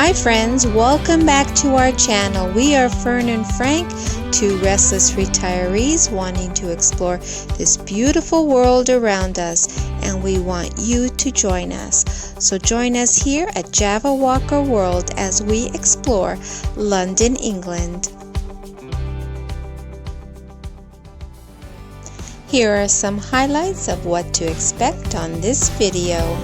Hi friends, welcome back to our channel. We are Fern and Frank, two restless retirees wanting to explore this beautiful world around us, and we want you to join us. So join us here at JavaWalkerWorld as we explore London, England. Here are some highlights of what to expect on this video.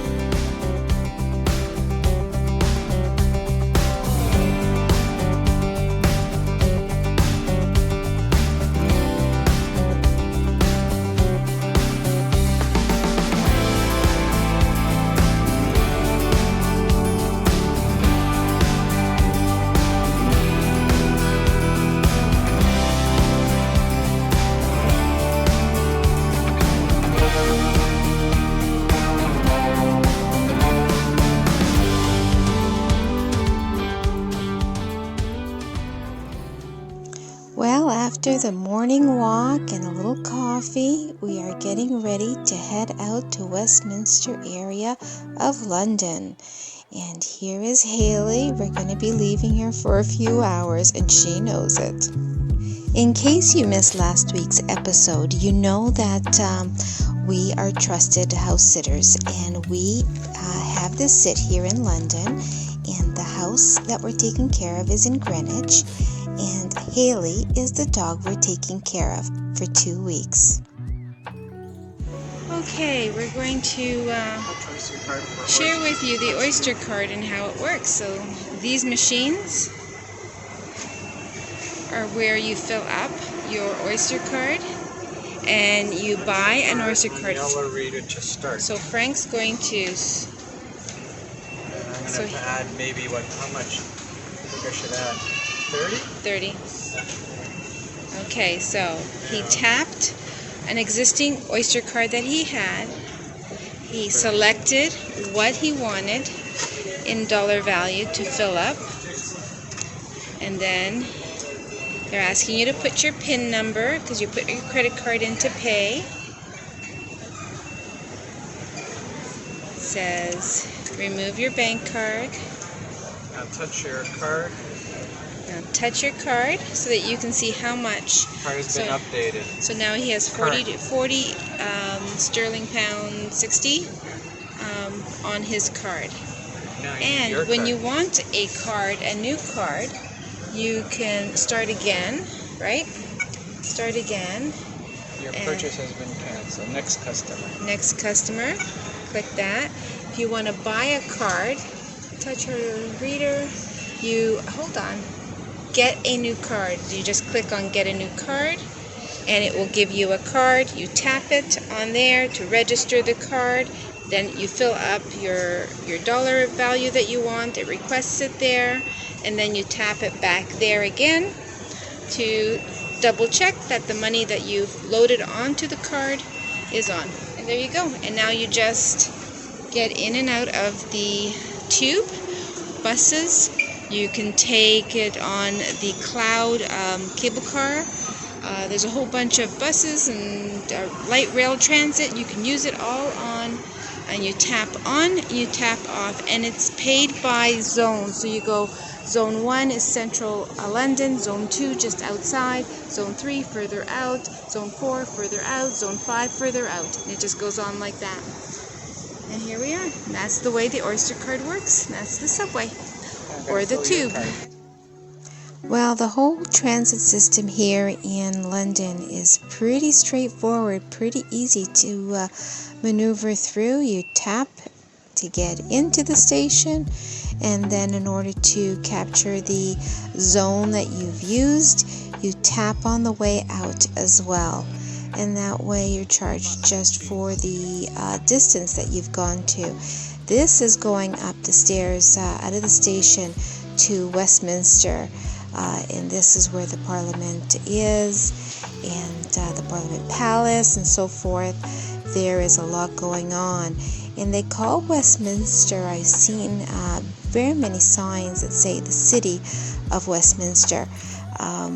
Well, after the morning walk and a little coffee, we are getting ready to head out to Westminster area of London. And here is Haley. We're going to be leaving here for a few hours, and she knows it. In case you missed last week's episode, you know that we are trusted house sitters, and we have this sit here in London, and the house that we're taking care of is in Greenwich. And Haley is the dog we're taking care of for 2 weeks. Okay, we're going to share with you the Oyster Card and how it works. So these machines are where you fill up your Oyster Card and you buy an Oyster Card. So Frank's going to... I'm going to add maybe how much? I think I should add 30? 30. Okay, so he tapped an existing Oyster Card that he had. He selected what he wanted in dollar value to fill up. And then they're asking you to put your PIN number because you put your credit card in to pay. It says remove your bank card. Now touch your card. Now touch your card so that you can see how much. Card has been updated. So now he has 40 sterling pound 60 on his card. And when you want a new card, you can start again, right? Start again. Your purchase has been canceled. Next customer. Next customer. Click that. If you want to buy a card, touch your reader. Hold on. Get a new card. You just click on get a new card and it will give you a card. You tap it on there to register the card. Then you fill up your dollar value that you want. It requests it there, and then you tap it back there again to double check that the money that you've loaded onto the card is on. And there you go. And now you just get in and out of the tube, buses. You can take it on the Cloud cable car. There's a whole bunch of buses and light rail transit. You can use it all on, and you tap on, you tap off, and it's paid by zone. So you go, zone 1 is central London, zone 2 just outside, zone 3 further out, zone 4 further out, zone 5 further out. And it just goes on like that. And here we are. And that's the way the Oyster Card works. That's the subway. Or the tube. Well, the whole transit system here in London is pretty straightforward, pretty easy to maneuver through. You tap to get into the station, and then in order to capture the zone that you've used, you tap on the way out as well. And that way you're charged just for the distance that you've gone to. This is going up the stairs out of the station to Westminster, and this is where the Parliament is, and the Parliament Palace and so forth. There is a lot going on, and they call Westminster, I've seen very many signs that say the City of Westminster,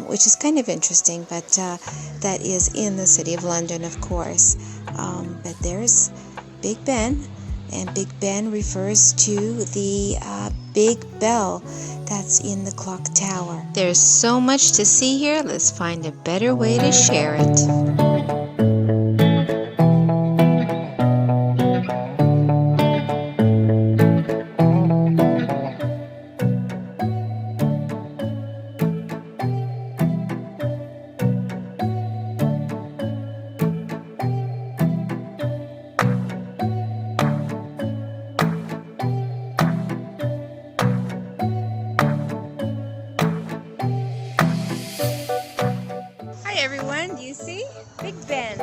which is kind of interesting, but that is in the City of London, of course. But there's Big Ben, And Big Ben refers to the big bell that's in the clock tower. There's so much to see here. Let's find a better way to share it. Hi everyone, do you see? Big Ben.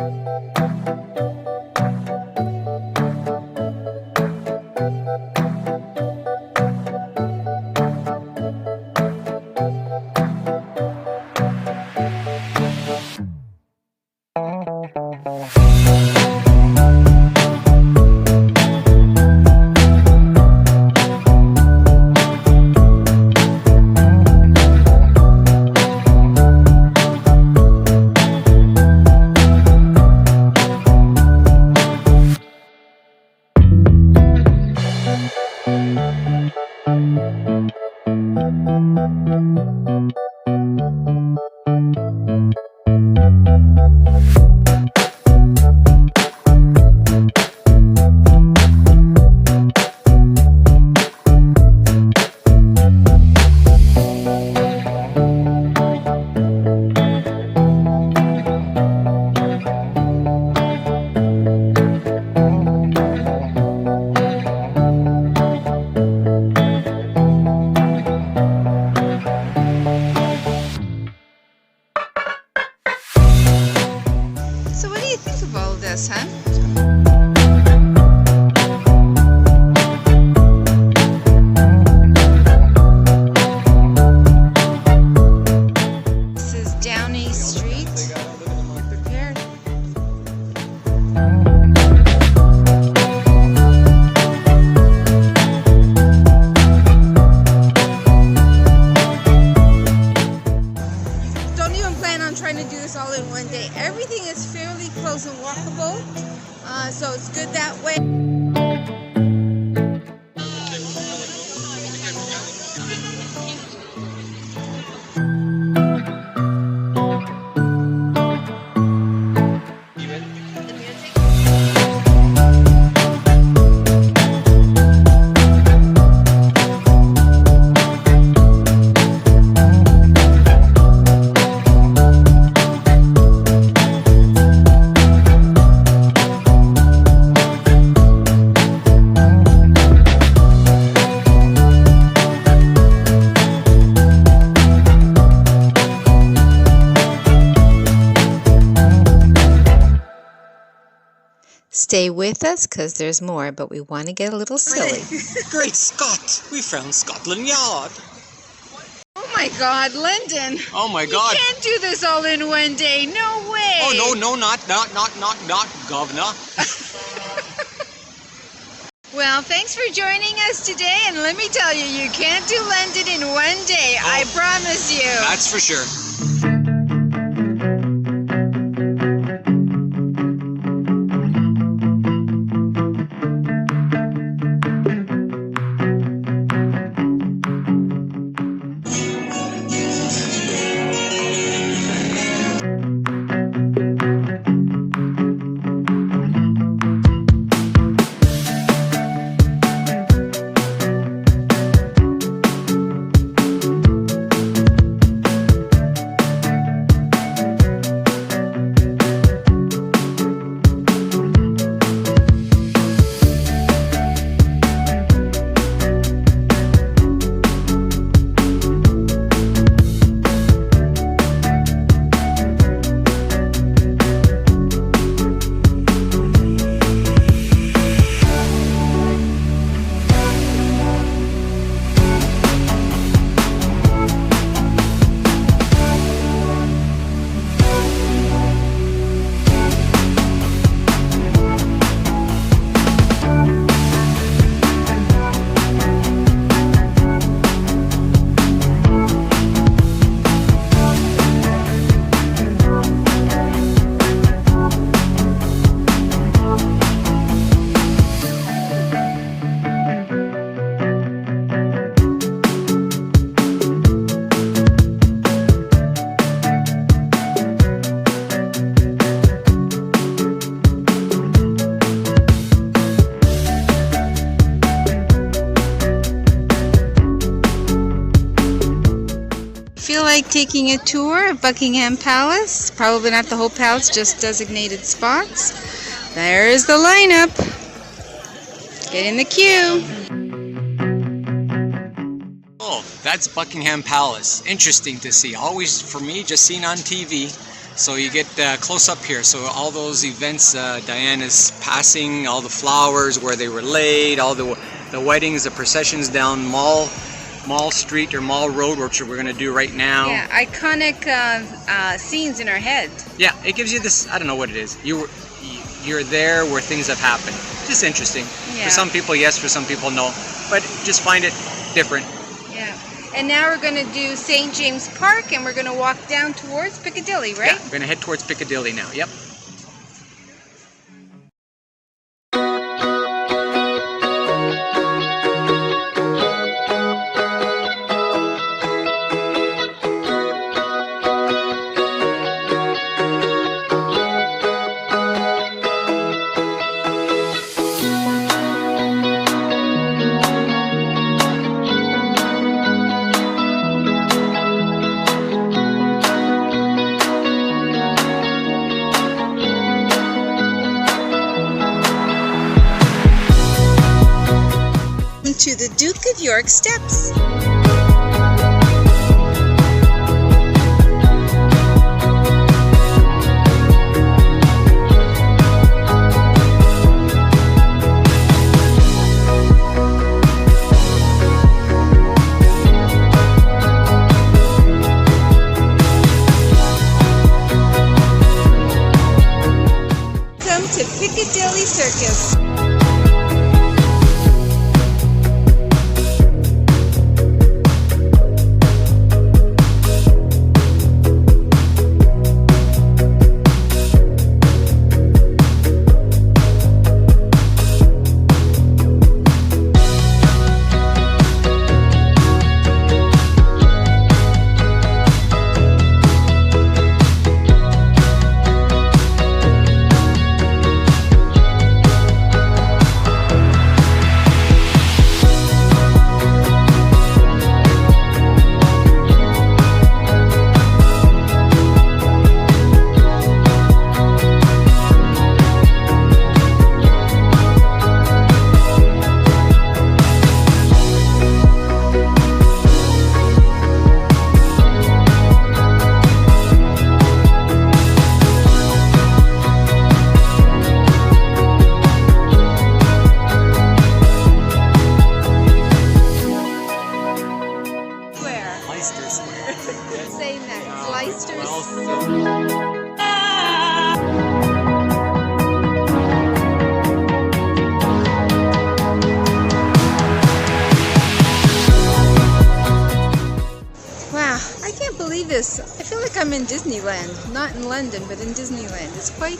So what do you think of all this, huh? This is Downing Street. You're prepared. Don't even plan on trying to do this all in one day. Everything is fairly close and walkable, so it's good that way. Stay with us because there's more, but we want to get a little silly. Great Scott! We found Scotland Yard! Oh my God, London! Oh my God! You can't do this all in one day. No way! Oh no, not, governor. Well, thanks for joining us today, and let me tell you, you can't do London in one day. Oh, I promise you. That's for sure. like taking a tour of Buckingham Palace, probably not the whole palace, just designated spots, there's the lineup. Get in the queue. Oh, that's Buckingham Palace. Interesting to see. Always, for me, just seen on TV. So you get close up here. So all those events Diana's passing, all the flowers where they were laid, all the weddings, the processions down Mall Street or Mall Road, which we're going to do right now. Yeah, iconic scenes in our head. Yeah, it gives you this, I don't know what it is. You're there where things have happened. Just interesting. Yeah. For some people, yes. For some people, no. But just find it different. Yeah. And now we're going to do St. James Park, and we're going to walk down towards Piccadilly, right? Yeah, we're going to head towards Piccadilly now. Yep. To the Duke of York Steps. Welcome to Piccadilly Circus. Leicester Square. Saying that. Leicester Wow, I can't believe this. I feel like I'm in Disneyland. Not in London, but in Disneyland. It's quite...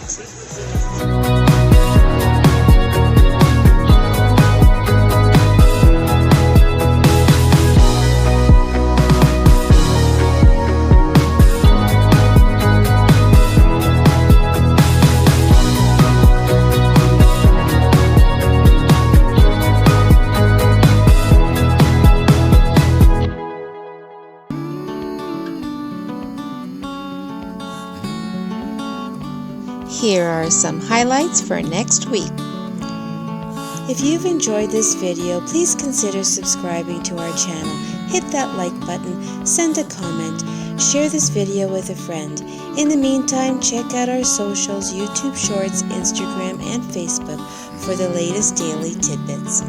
Here are some highlights for next week. If you've enjoyed this video, please consider subscribing to our channel. Hit that like button, send a comment, share this video with a friend. In the meantime, check out our socials, YouTube Shorts, Instagram, and Facebook for the latest daily tidbits.